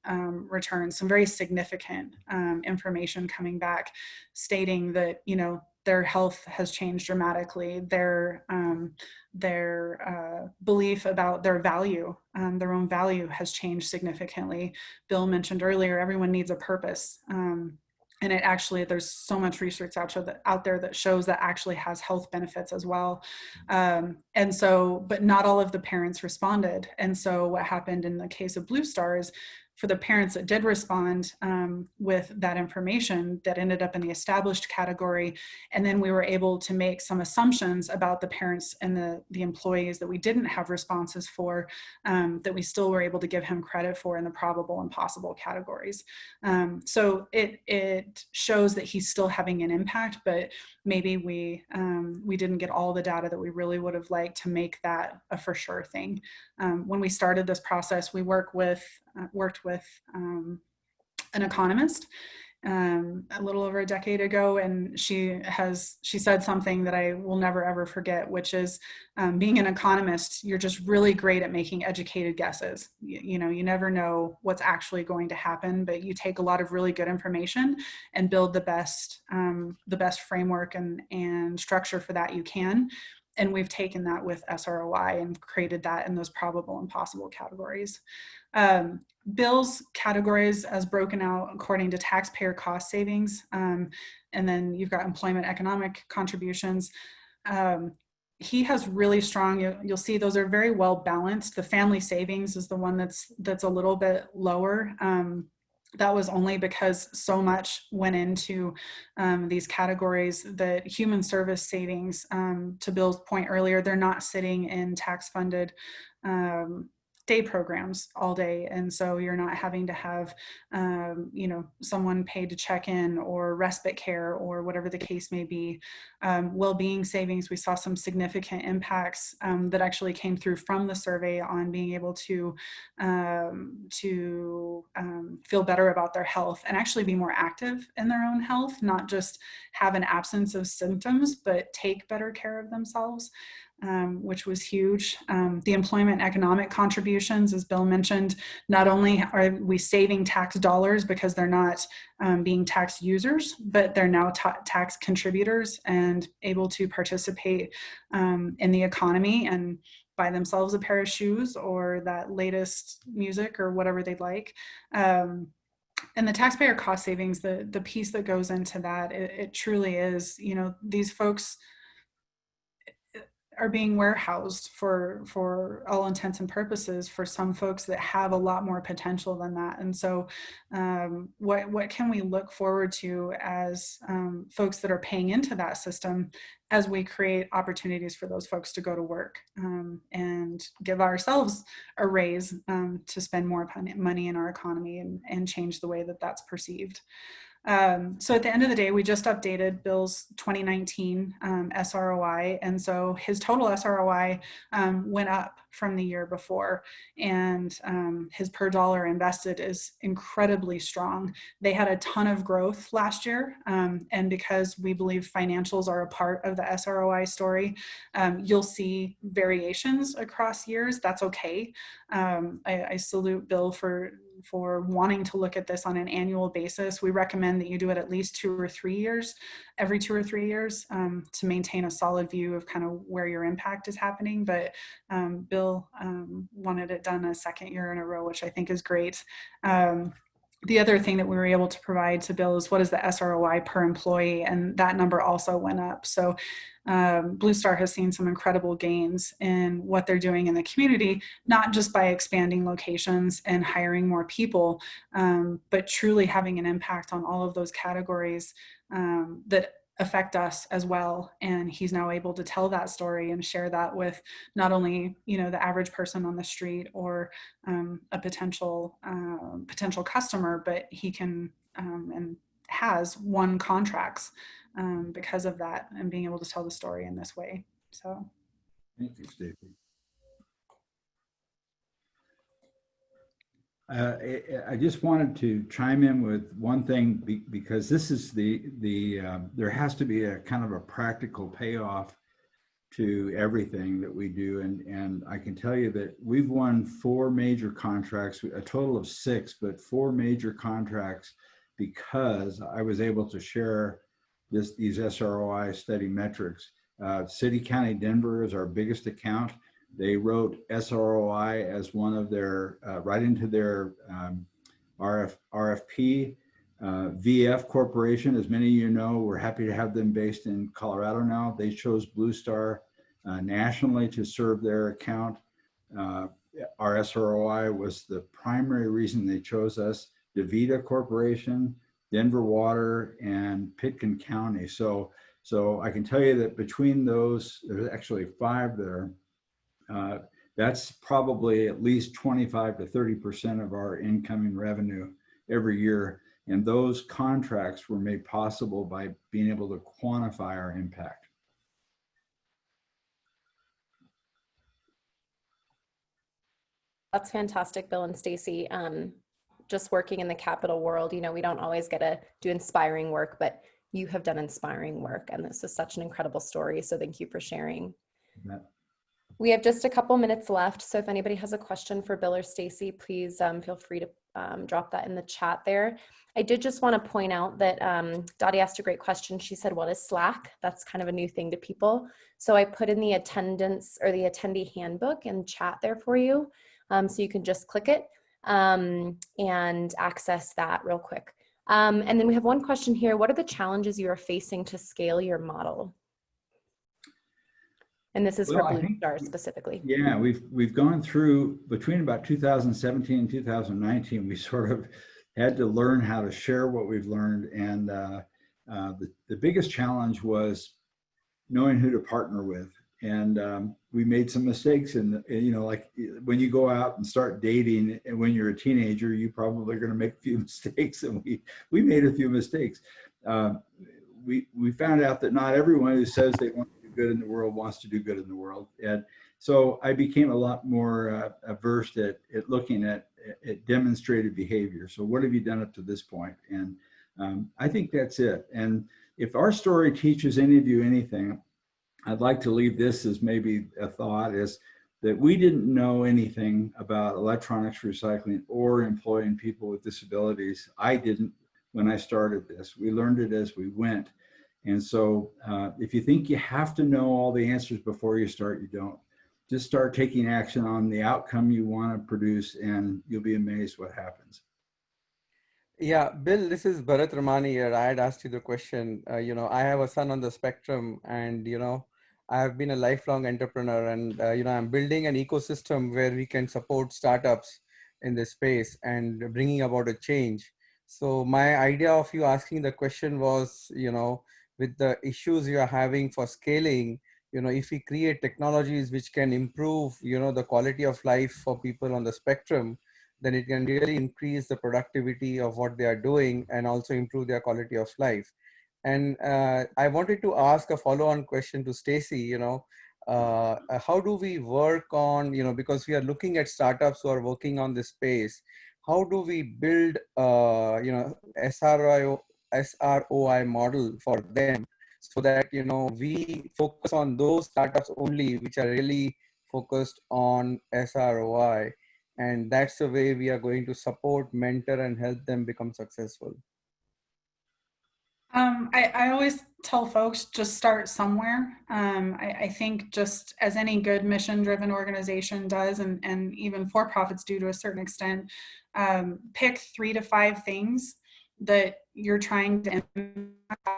returns, some very significant information coming back stating that, their health has changed dramatically. Their belief about their value, their own value has changed significantly. Bill mentioned earlier, everyone needs a purpose. And it actually, there's so much research out there that shows that actually has health benefits as well. And so, but not all of the parents responded. And so what happened in the case of Blue Star is, for the parents that did respond with that information, that ended up in the established category. And then we were able to make some assumptions about the parents and the employees that we didn't have responses for, that we still were able to give him credit for in the probable and possible categories. So it shows that he's still having an impact, but maybe we didn't get all the data that we really would have liked to make that a for sure thing. When we started this process, we worked with an economist a little over a decade ago, and she said something that I will never ever forget, which is being an economist, you're just really great at making educated guesses. You never know what's actually going to happen, but you take a lot of really good information and build the best framework and structure for that you can. And we've taken that with SROI and created that in those probable and possible categories. Bill's categories as broken out according to taxpayer cost savings, and then you've got employment economic contributions. He has really strong, you'll see those are very well balanced. The family savings is the one that's a little bit lower. that was only because so much went into these categories that human service savings, to Bill's point earlier, they're not sitting in tax funded day programs all day. And so you're not having to have, someone paid to check in or respite care or whatever the case may be. Well-being savings, we saw some significant impacts that actually came through from the survey on being able to feel better about their health and actually be more active in their own health, not just have an absence of symptoms, but take better care of themselves. Which was huge. The employment economic contributions, as Bill mentioned, not only are we saving tax dollars because they're not being tax users, but they're now tax contributors and able to participate in the economy and buy themselves a pair of shoes or that latest music or whatever they'd like. And the taxpayer cost savings, the piece that goes into that, it truly is, these folks are being warehoused for all intents and purposes for some folks that have a lot more potential than that. And so what can we look forward to as folks that are paying into that system as we create opportunities for those folks to go to work and give ourselves a raise to spend more money in our economy and change the way that that's perceived. So at the end of the day, we just updated Bill's 2019 SROI. And so his total SROI went up from the year before. And his per dollar invested is incredibly strong. They had a ton of growth last year. And because we believe financials are a part of the SROI story, you'll see variations across years. That's okay. I salute Bill for wanting to look at this on an annual basis. We recommend that you do it at least 2 or 3 years, every 2 or 3 years, to maintain a solid view of kind of where your impact is happening. But Bill wanted it done a second year in a row, which I think is great. The other thing that we were able to provide to Bill is what is the SROI per employee, and that number also went up. So Blue Star has seen some incredible gains in what they're doing in the community, not just by expanding locations and hiring more people, but truly having an impact on all of those categories that affect us as well. And he's now able to tell that story and share that with not only, the average person on the street or a potential customer, but he can and has won contracts because of that and being able to tell the story in this way. So thank you, Stacey. I just wanted to chime in with one thing because this is there has to be a kind of a practical payoff to everything that we do. And I can tell you that we've won 4 major contracts, a total of 6, but 4 major contracts because I was able to share these SROI study metrics. City County Denver is our biggest account. They wrote SROI as one of their, right into their RFP. VF Corporation, as many of you know, we're happy to have them based in Colorado now. They chose Blue Star nationally to serve their account. Our SROI was the primary reason they chose us. DeVita Corporation, Denver Water, and Pitkin County. So I can tell you that between those, there's actually 5 there. That's probably at least 25 to 30% of our incoming revenue every year. And those contracts were made possible by being able to quantify our impact. That's fantastic, Bill and Stacey. Just working in the capital world, we don't always get to do inspiring work, but you have done inspiring work, and this is such an incredible story. So thank you for sharing. Yeah. We have just a couple minutes left. So if anybody has a question for Bill or Stacey, please feel free to drop that in the chat there. I did just want to point out that Dottie asked a great question. She said, what is Slack? That's kind of a new thing to people. So I put in the attendance or the attendee handbook in chat there for you. So you can just click it and access that real quick. And then we have one question here. What are the challenges you are facing to scale your model? And this is for Blue Star specifically. Yeah, we've gone through between about 2017 and 2019, we sort of had to learn how to share what we've learned. And the biggest challenge was knowing who to partner with. And we made some mistakes. And, you know, like when you go out and start dating, and when you're a teenager, you probably are going to make a few mistakes. And we made a few mistakes. We found out that not everyone who says they want to do good in the world wants to do good in the world. And so I became a lot more versed at looking at demonstrated behavior. So what have you done up to this point? And I think that's it. And if our story teaches any of you anything, I'd like to leave this as maybe a thought, is that we didn't know anything about electronics recycling or employing people with disabilities. I didn't when I started this. We learned it as we went. And so if you think you have to know all the answers before you start, you don't. Just start taking action on the outcome you want to produce, and you'll be amazed what happens. Yeah, Bill, this is Bharat Ramani here. I had asked you the question. You know, I have a son on the spectrum, and, you know, I have been a lifelong entrepreneur, and, you know, I'm building an ecosystem where we can support startups in this space and bringing about a change. So my idea of you asking the question was, you know, with the issues you are having for scaling, you know, if we create technologies which can improve, you know, the quality of life for people on the spectrum, then it can really increase the productivity of what they are doing and also improve their quality of life. And I wanted to ask a follow-on question to Stacy, you know, how do we work on, you know, because we are looking at startups who are working on this space, how do we build, you know, SROI model for them so that, you know, we focus on those startups only, which are really focused on SROI. And that's the way we are going to support, mentor, and help them become successful. I always tell folks, just start somewhere. I think just as any good mission-driven organization does, and even for-profits do to a certain extent, pick 3 to 5 things that you're trying to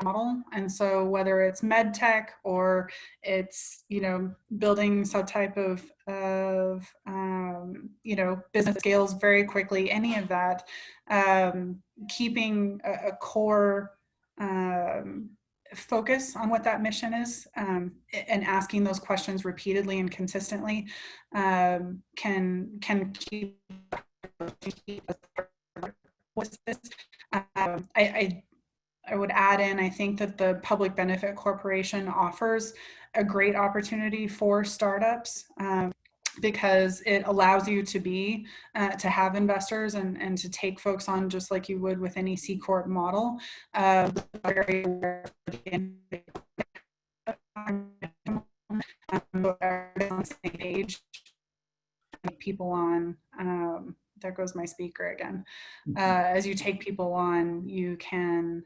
model. And so whether it's med tech or it's, you know, building some type of you know, business scales very quickly, any of that, keeping a core focus on what that mission is, and asking those questions repeatedly and consistently can keep I would add in, I think that the Public Benefit Corporation offers a great opportunity for startups, because it allows you to be, to have investors and to take folks on just like you would with any C Corp model. Very aware of the age, people on, there goes my speaker again. As you take people on, you can,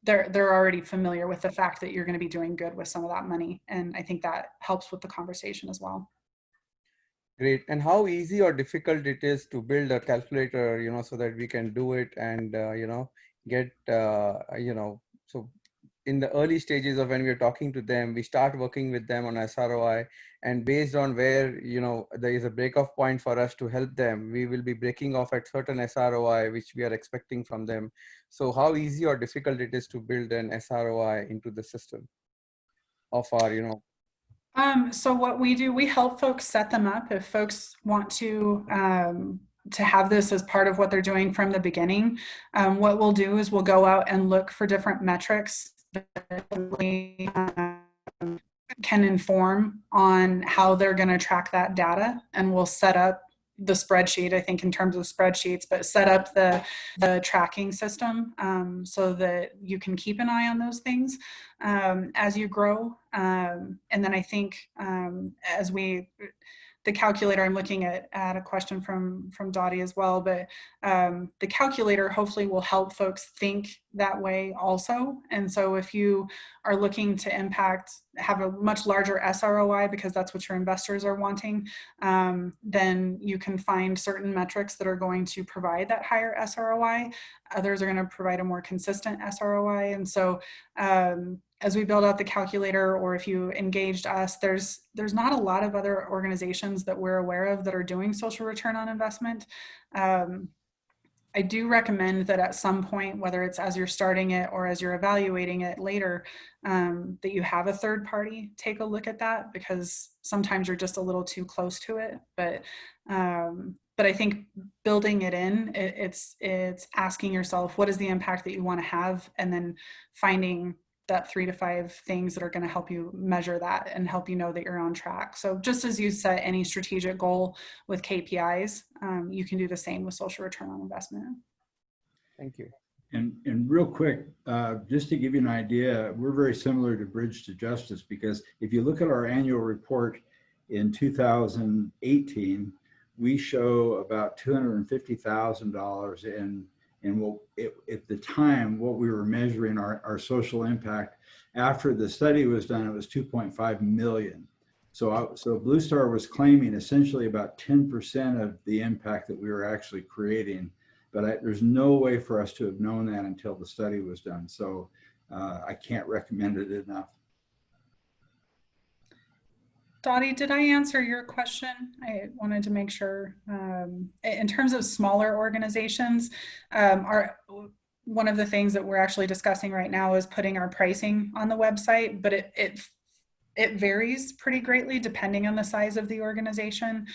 they're already familiar with the fact that you're going to be doing good with some of that money. And I think that helps with the conversation as well. Great. And how easy or difficult it is to build a calculator, you know, so that we can do it and, you know, get, you know, so in the early stages of when we're talking to them, we start working with them on SROI, and based on where, you know, there is a break-off point for us to help them, we will be breaking off at certain SROI, which we are expecting from them. So how easy or difficult it is to build an SROI into the system of our, you know. So what we do, we help folks set them up. If folks want to have this as part of what they're doing from the beginning, what we'll do is we'll go out and look for different metrics that we can inform on how they're going to track that data, and we'll set up the spreadsheet, I think in terms of spreadsheets, but set up the tracking system so that you can keep an eye on those things as you grow. And then I think as the calculator, I'm looking at a question from Dottie as well, but the calculator hopefully will help folks think that way also. And so if you are looking to have a much larger SROI, because that's what your investors are wanting, then you can find certain metrics that are going to provide that higher SROI. Others are going to provide a more consistent SROI. And so as we build out the calculator, or if you engaged us, there's not a lot of other organizations that we're aware of that are doing social return on investment. I do recommend that at some point, whether it's as you're starting it or as you're evaluating it later, that you have a third party take a look at that, because sometimes you're just a little too close to it. But I think building it in, it's asking yourself, what is the impact that you want to have, and then finding that 3 to 5 things that are going to help you measure that and help you know that you're on track. So just as you set any strategic goal with KPIs, you can do the same with social return on investment. Thank you. And real quick, just to give you an idea, we're very similar to Bridge to Justice, because if you look at our annual report in 2018, we show about $250,000 in at the time, what we were measuring our social impact. After the study was done, it was 2.5 million. So Blue Star was claiming essentially about 10% of the impact that we were actually creating. But there's no way for us to have known that until the study was done. So I can't recommend it enough. Dottie, did I answer your question? I wanted to make sure. In terms of smaller organizations, one of the things that we're actually discussing right now is putting our pricing on the website, but it varies pretty greatly depending on the size of the organization.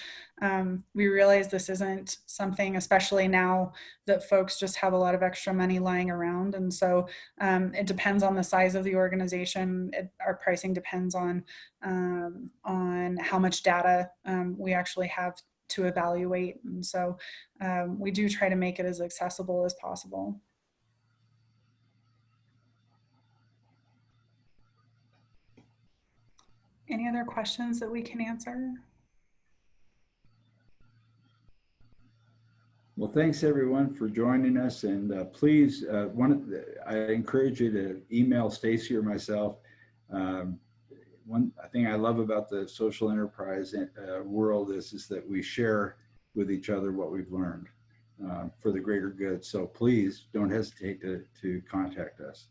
We realize this isn't something, especially now that folks just have a lot of extra money lying around. And so it depends on the size of the organization. Our pricing depends on how much data we actually have to evaluate. And so we do try to make it as accessible as possible. Any other questions that we can answer? Well, thanks everyone for joining us, and please, I encourage you to email Stacy or myself. One thing I love about the social enterprise world is that we share with each other what we've learned for the greater good. So please don't hesitate to contact us.